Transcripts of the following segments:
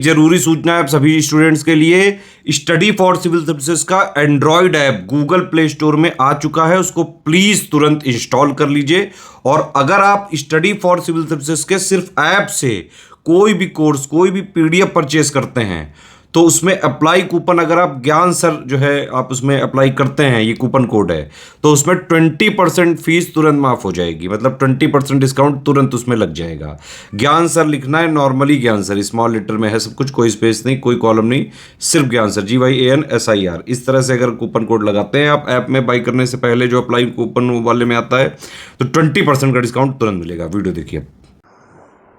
जरूरी सूचना है आप सभी स्टूडेंट्स के लिए, स्टडी फॉर सिविल सर्विसेज का Android app Google play store में आ चुका है, उसको प्लीज तुरंत इंस्टॉल कर लीजिए। और अगर आप स्टडी फॉर सिविल सर्विसेज के सिर्फ ऐप से कोई भी कोर्स, कोई भी पीडीएफ परचेस करते हैं तो उसमें अप्लाई कूपन, अगर आप ज्ञान सर जो है आप उसमें अप्लाई करते हैं, ये कूपन कोड है, तो उसमें 20% फीस तुरंत माफ हो जाएगी, मतलब 20% डिस्काउंट तुरंत उसमें लग जाएगा। ज्ञान सर लिखना है, नॉर्मली ज्ञान सर स्मॉल लेटर में है सब कुछ, कोई स्पेस नहीं, कोई कॉलम नहीं, सिर्फ ज्ञान सर, GYANSIR। इस तरह से अगर कूपन कोड लगाते हैं आप ऐप में बाई करने से पहले, जो अप्लाई कूपन वाले में आता है, तो 20% का डिस्काउंट तुरंत मिलेगा। वीडियो देखिए।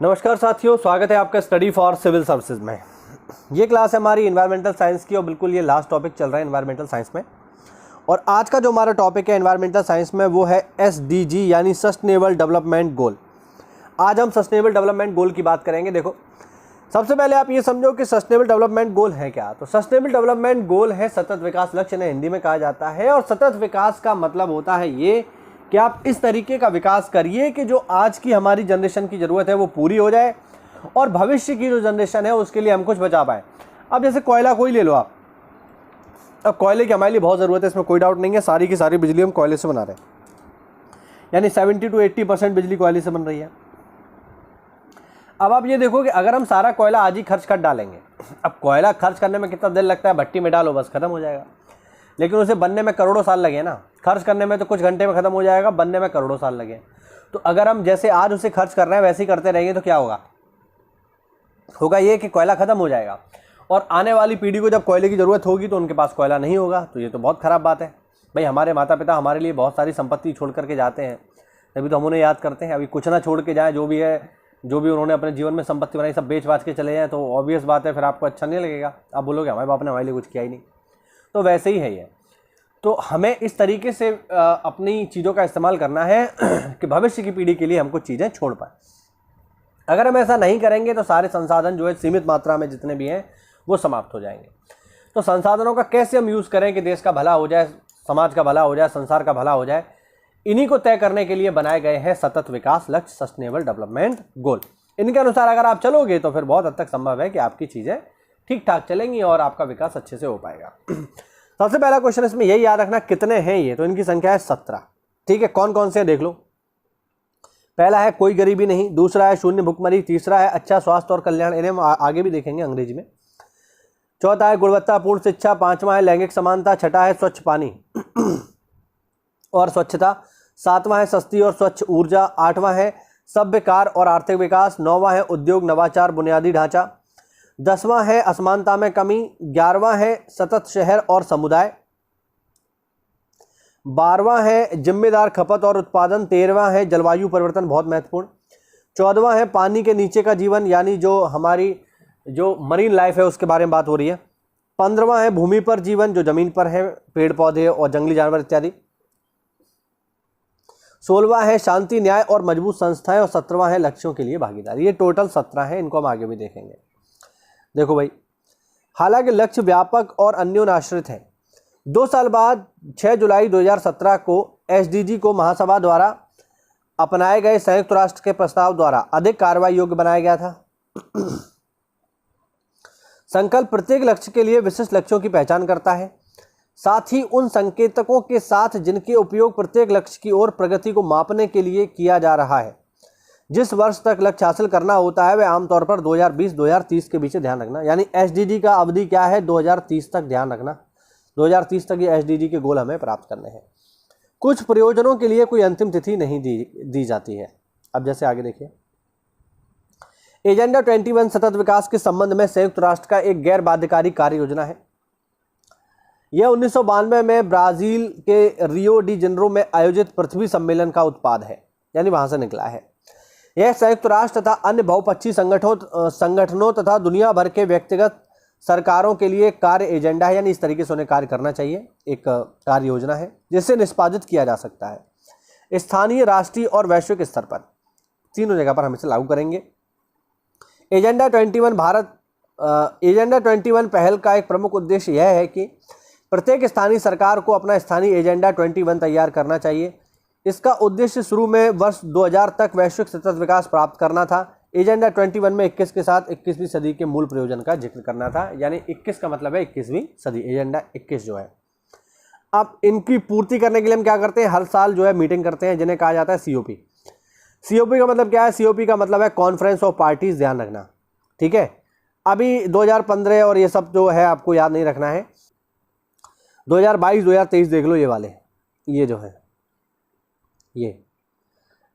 नमस्कार साथियों, स्वागत है आपका स्टडी फॉर सिविल सर्विसेज में। ये क्लास है हमारी एनवायरमेंटल साइंस की और बिल्कुल ये लास्ट टॉपिक चल रहा है एनवायरमेंटल साइंस में। और आज का जो हमारा टॉपिक है एनवायरमेंटल साइंस में वो है SDG यानी सस्टेनेबल डेवलपमेंट गोल। आज हम सस्टेनेबल डेवलपमेंट गोल की बात करेंगे। देखो, सबसे पहले आप ये समझो कि सस्टेनेबल डेवलपमेंट गोल है क्या। तो सस्टेनेबल डेवलपमेंट गोल है सतत विकास लक्ष्य, ने हिंदी में कहा जाता है। और सतत विकास का मतलब होता है ये कि आप इस तरीके का विकास करिए कि जो आज की हमारी जनरेशन की ज़रूरत है वो पूरी हो जाए और भविष्य की जो जनरेशन है उसके लिए हम कुछ बचा पाएँ। अब जैसे कोयला कोई ले लो आप, अब कोयले की हमारे लिए बहुत ज़रूरत है, इसमें कोई डाउट नहीं है। सारी की सारी बिजली हम कोयले से बना रहे हैं, यानी 70 to 80% बिजली कोयले से बन रही है। अब आप ये देखो कि अगर हम सारा कोयला आज ही खर्च कर डालेंगे, अब कोयला खर्च करने में कितना देर लगता है, भट्टी में डालो बस खत्म हो जाएगा। लेकिन उसे बनने में करोड़ों साल लगे ना। खर्च करने में तो कुछ घंटे में ख़त्म हो जाएगा, बनने में करोड़ों साल लगे। तो अगर हम जैसे आज उसे खर्च कर रहे हैं वैसे ही करते रहेंगे तो क्या होगा ये कि कोयला ख़त्म हो जाएगा और आने वाली पीढ़ी को जब कोयले की ज़रूरत होगी तो उनके पास कोयला नहीं होगा। तो ये तो बहुत ख़राब बात है भाई। हमारे माता पिता हमारे लिए बहुत सारी संपत्ति छोड़ करके जाते हैं, तभी तो हम उन्हें याद करते हैं। अभी कुछ ना छोड़ के जाएँ, जो भी है, जो भी उन्होंने अपने जीवन में संपत्ति बनाई सब बेच बाच के चले जाएँ, तो ऑब्वियस बात है फिर आपको अच्छा नहीं लगेगा। आप बोलोगे हमारे बाप ने हमारे लिए कुछ किया ही नहीं। तो वैसे ही है ये। तो हमें इस तरीके से अपनी चीज़ों का इस्तेमाल करना है कि भविष्य की पीढ़ी के लिए हम कुछ चीज़ें छोड़ पाएँ। अगर हम ऐसा नहीं करेंगे तो सारे संसाधन जो है सीमित मात्रा में जितने भी हैं वो समाप्त हो जाएंगे। तो संसाधनों का कैसे हम यूज़ करें कि देश का भला हो जाए, समाज का भला हो जाए, संसार का भला हो जाए, इन्हीं को तय करने के लिए बनाए गए हैं सतत विकास लक्ष्य, सस्टेनेबल डेवलपमेंट गोल। इनके अनुसार अगर आप चलोगे तो फिर बहुत हद तक संभव है कि आपकी चीज़ें ठीक ठाक चलेंगी और आपका विकास अच्छे से हो पाएगा। सबसे पहला क्वेश्चन इसमें यही याद रखना, कितने हैं ये, तो इनकी संख्या है 17। ठीक है, कौन कौन से देख लो। पहला है कोई गरीबी नहीं, दूसरा है शून्य भुखमरी, तीसरा है अच्छा स्वास्थ्य और कल्याण, इन्हें हम आगे भी देखेंगे अंग्रेजी में। चौथा है गुणवत्तापूर्ण शिक्षा, पांचवा है लैंगिक समानता, छठा है स्वच्छ पानी और स्वच्छता, सातवां है सस्ती और स्वच्छ ऊर्जा, आठवां है सभ्य कार्य और आर्थिक विकास, नौवां है उद्योग नवाचार बुनियादी ढांचा, 10वां है असमानता में कमी, 11वां है सतत शहर और समुदाय, 12वां है जिम्मेदार खपत और उत्पादन, 13वां है जलवायु परिवर्तन बहुत महत्वपूर्ण, 14वां है पानी के नीचे का जीवन यानी जो हमारी जो मरीन लाइफ है उसके बारे में बात हो रही है, 15वां है भूमि पर जीवन जो जमीन पर है, पेड़ पौधे और जंगली जानवर इत्यादि, 16वां है शांति न्याय और मजबूत संस्थाएं और 17वां है लक्ष्यों के लिए भागीदारी। ये टोटल 17 है, इनको हम आगे भी देखेंगे। देखो भाई, हालांकि लक्ष्य व्यापक और अन्योन्याश्रित है। 2 साल बाद 6 जुलाई 2017 को SDG को महासभा द्वारा अपनाए गए संयुक्त राष्ट्र के प्रस्ताव द्वारा अधिक कार्रवाई योग्य बनाया गया था। संकल्प प्रत्येक लक्ष्य के लिए विशिष्ट लक्ष्यों की पहचान करता है, साथ ही उन संकेतकों के साथ जिनके उपयोग प्रत्येक लक्ष्य की ओर प्रगति को मापने के लिए किया जा रहा है। जिस वर्ष तक लक्ष्य हासिल करना होता है वह आमतौर पर 2020-2030 के बीच ध्यान रखना, यानी SDG का अवधि क्या है, 2030 तक ध्यान रखना। 2030 तक ये SDG के गोल हमें प्राप्त करने हैं। कुछ प्रयोजनों के लिए कोई अंतिम तिथि नहीं दी जाती है। अब जैसे आगे देखिए, एजेंडा 21 सतत विकास के संबंध में संयुक्त राष्ट्र का एक गैर बाध्यकारी कार्य योजना है। यह 1992 में ब्राजील के रियो डी जेनेरो में आयोजित पृथ्वी सम्मेलन का उत्पाद है, यानी वहां से निकला है। यह संयुक्त राष्ट्र तथा अन्य बहुपक्षीय संगठनों तथा दुनिया भर के व्यक्तिगत सरकारों के लिए कार्य एजेंडा है, यानी इस तरीके से उन्हें कार्य करना चाहिए। एक कार्य योजना है जिससे निष्पादित किया जा सकता है स्थानीय, राष्ट्रीय और वैश्विक स्तर पर, तीनों जगह पर हम इसे लागू करेंगे। एजेंडा 21 पहल का एक प्रमुख उद्देश्य यह है कि प्रत्येक स्थानीय सरकार को अपना स्थानीय एजेंडा 21 तैयार करना चाहिए। इसका उद्देश्य शुरू में वर्ष 2000 तक वैश्विक सतत विकास प्राप्त करना था। एजेंडा 21 में 21 के साथ 21वीं सदी के मूल प्रयोजन का जिक्र करना था, यानी 21 का मतलब है 21वीं सदी, एजेंडा 21 जो है। अब इनकी पूर्ति करने के लिए हम क्या करते हैं, हर साल जो है मीटिंग करते हैं, जिन्हें कहा जाता है COP। COP का मतलब क्या है, COP का मतलब है कॉन्फ्रेंस ऑफ पार्टीज, ध्यान रखना, ठीक है। अभी 2015 और ये सब जो है आपको याद नहीं रखना है, 2022 2023 देख लो, ये वाले, ये जो है, ये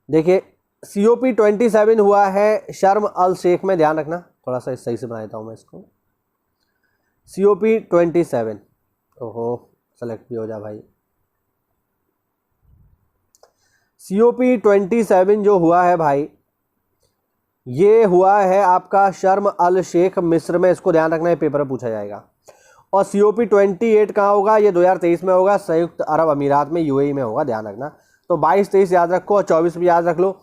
देखिए COP 27 हुआ है शर्म अल शेख में, ध्यान रखना, थोड़ा सा सही से बना देता हूँ मैं इसको। COP 27, ओहो सेलेक्ट भी हो जा भाई। COP 27 जो हुआ है भाई, ये हुआ है आपका शर्म अल शेख मिस्र में, इसको ध्यान रखना है, पेपर में पूछा जाएगा। और COP 28 कहाँ होगा, ये 2023 में होगा, संयुक्त अरब अमीरात में, UAE में होगा, ध्यान रखना। तो 22 23 याद रखो और 24 भी याद रख लो।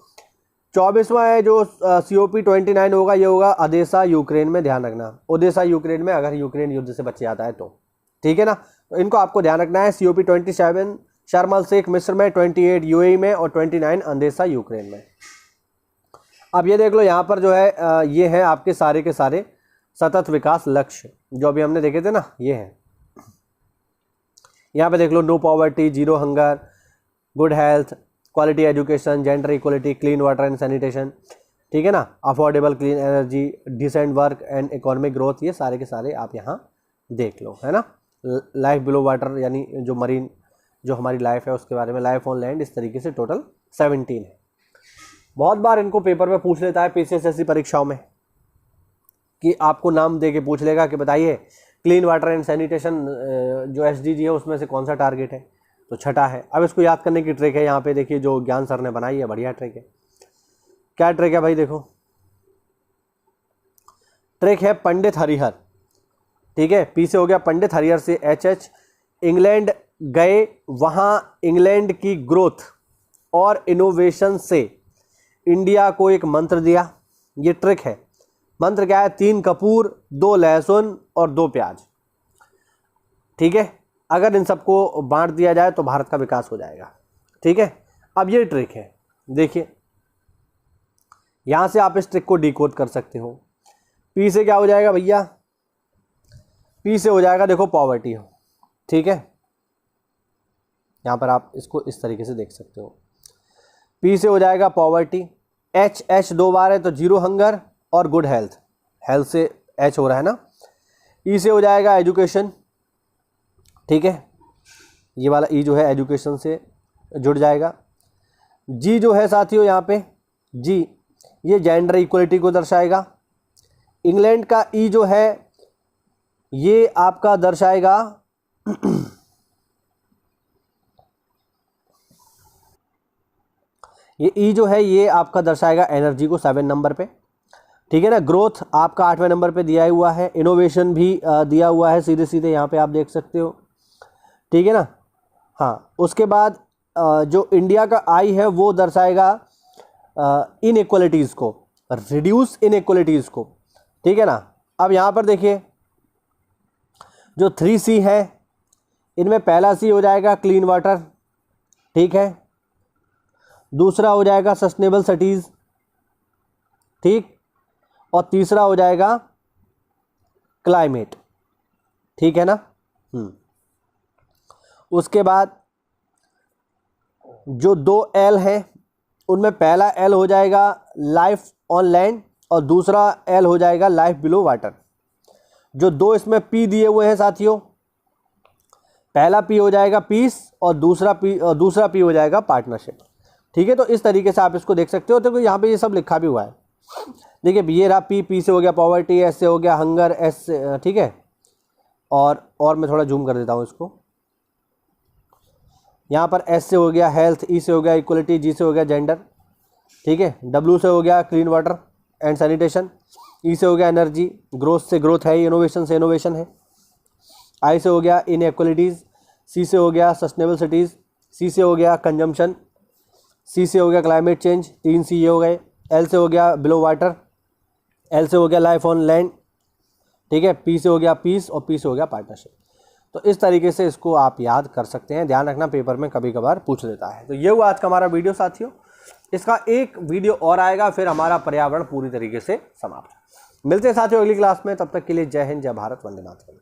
24वां है जो COP 29 होगा, ये होगा ओडेसा यूक्रेन में, ध्यान रखना, ओडेसा यूक्रेन में, अगर यूक्रेन युद्ध से बच जाता है तो, ठीक है ना। तो इनको आपको ध्यान रखना है। COP 27 शर्म अल शेख मिस्र में, 28 UAE में और 29 ओडेसा यूक्रेन में। अब ये देख लो यहाँ पर जो है ये हैं आपके सारे के सारे सतत विकास लक्ष्य जो अभी हमने देखे थे ना, ये हैं। यहाँ पे देख लो, no poverty, zero hunger, good health, quality education, gender equality, clean water and sanitation, ठीक है ना, affordable clean energy, decent work and economic growth, ये सारे के सारे आप यहाँ देख लो, है ना। लाइफ बिलो वाटर, यानी जो मरीन जो हमारी लाइफ है उसके बारे में, लाइफ ऑन लैंड, इस तरीके से टोटल 17 है। बहुत बार इनको पेपर में पूछ लेता है PCSSC परीक्षाओं में, कि आपको नाम दे के पूछ लेगा कि बताइए क्लीन वाटर एंड सैनिटेशन जो SDG है उसमें से कौन सा टारगेट है, तो छठा है। अब इसको याद करने की ट्रिक है, यहाँ पे देखिए जो ज्ञान सर ने बनाई है, बढ़िया ट्रिक है। क्या ट्रिक है भाई, देखो ट्रिक है पंडित हरिहर, ठीक है, P से हो गया पंडित, हरिहर से HH। इंग्लैंड गए, वहाँ इंग्लैंड की ग्रोथ और इनोवेशन से इंडिया को एक मंत्र दिया, ये ट्रिक है। मंत्र क्या है, 3 कपूर, 2 लहसुन और 2 प्याज, ठीक है। अगर इन सबको बांट दिया जाए तो भारत का विकास हो जाएगा, ठीक है। अब ये ट्रिक है, देखिए यहां से आप इस ट्रिक को डिकोड कर सकते हो। P से क्या हो जाएगा भैया, P से हो जाएगा देखो पॉवर्टी हो, ठीक है। यहां पर आप इसको इस तरीके से देख सकते हो, P से हो जाएगा पॉवर्टी, H 2 बार है तो जीरो हंगर और गुड हेल्थ, हेल्थ से H हो रहा है ना। E से हो जाएगा एजुकेशन, ठीक है, ये वाला E जो है एजुकेशन से जुड़ जाएगा। G जो है साथियों यहाँ पे G, ये जेंडर इक्वलिटी को दर्शाएगा। इंग्लैंड का E जो है ये आपका दर्शाएगा ये E जो है ये आपका दर्शाएगा एनर्जी को 7 नंबर पे, ठीक है ना। ग्रोथ आपका 8वें नंबर पे दिया हुआ है, इनोवेशन भी दिया हुआ है सीधे सीधे यहाँ पे आप देख सकते हो, ठीक है ना। हाँ, उसके बाद जो इंडिया का I है वो दर्शाएगा इनइक्वलिटीज़ को, रिड्यूस इनइक्वलिटीज़ को, ठीक है ना। अब यहाँ पर देखिए जो 3C है, इनमें पहला C हो जाएगा क्लीन वाटर, ठीक है। दूसरा हो जाएगा सस्टेनेबल सिटीज़, ठीक, और तीसरा हो जाएगा क्लाइमेट, ठीक है ना। उसके बाद जो 2 L हैं उनमें पहला L हो जाएगा लाइफ ऑन लैंड और दूसरा L हो जाएगा लाइफ बिलो वाटर। जो 2 इसमें P दिए हुए हैं साथियों, पहला P हो जाएगा पीस और दूसरा P हो जाएगा पार्टनरशिप, ठीक है। तो इस तरीके से आप इसको देख सकते हो। तो यहाँ पे ये सब लिखा भी हुआ है, देखिए ये रहा P से हो गया पॉवर्टी, S से हो गया हंगर, S से, ठीक है। और मैं थोड़ा जूम कर देता हूँ इसको, यहाँ पर S से हो गया हेल्थ, E से हो गया इक्वलिटी, G से हो गया जेंडर, ठीक है। W से हो गया clean water and sanitation, E से हो गया एनर्जी, ग्रोथ से ग्रोथ है, इनोवेशन से इनोवेशन है। I से हो गया इनइक्वलिटीज़, C से हो गया सस्टेनेबल सिटीज़, C से हो गया कंजम्पशन, C से हो गया क्लाइमेट चेंज, 3 C ये हो गए। L से हो गया बिलो वाटर, L से हो गया लाइफ ऑन लैंड, ठीक है। P से हो गया पीस और P से हो गया पार्टनरशिप। तो इस तरीके से इसको आप याद कर सकते हैं, ध्यान रखना पेपर में कभी कभार पूछ लेता है। तो ये हुआ आज का हमारा वीडियो साथियों। इसका एक वीडियो और आएगा, फिर हमारा पर्यावरण पूरी तरीके से समाप्त। मिलते हैं साथियों अगली क्लास में, तब तक के लिए जय हिंद, जय भारत, वंदे मातरम।